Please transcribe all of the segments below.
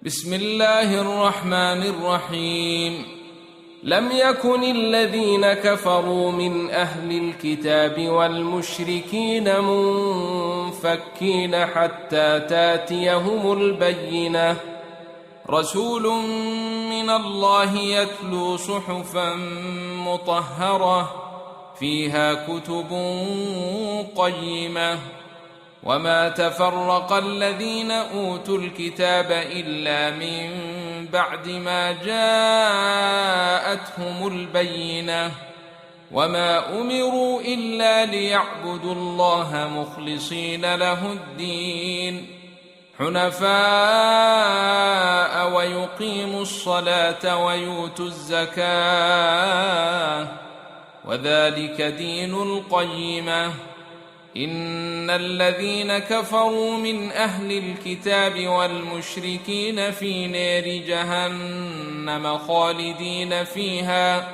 بسم الله الرحمن الرحيم. لم يكن الذين كفروا من أهل الكتاب والمشركين منفكين حتى تاتيهم البينة، رسول من الله يتلو صحفا مطهرة فيها كتب قيمة. وما تفرق الذين أوتوا الكتاب إلا من بعد ما جاءتهم البينة، وما أمروا إلا ليعبدوا الله مخلصين له الدين حنفاء ويقيموا الصلاة ويؤتوا الزكاة، وذلك دين القيمة. إن الذين كفروا من أهل الكتاب والمشركين في نار جهنم خالدين فيها،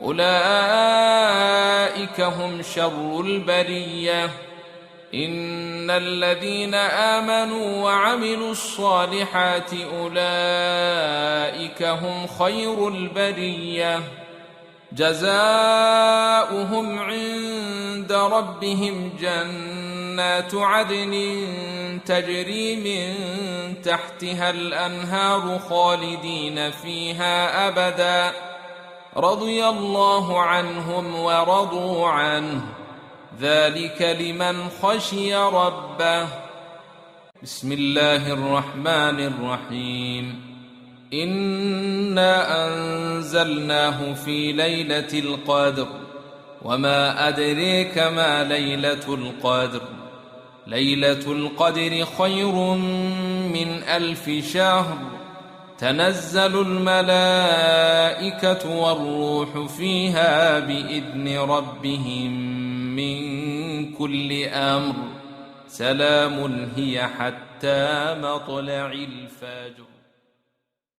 أولئك هم شر البرية. إن الذين آمنوا وعملوا الصالحات أولئك هم خير البرية، جزاؤهم عند ربهم جنات عدن تجري من تحتها الأنهار خالدين فيها أبدا، رضي الله عنهم ورضوا عنه، ذلك لمن خشي ربه. بسم الله الرحمن الرحيم. إنا أنزلناه في ليلة القدر، وما أدريك ما ليلة القدر. ليلة القدر خير من 1000 شهر، تنزل الملائكة والروح فيها بإذن ربهم من كل أمر، سلام هي حتى مطلع الفجر.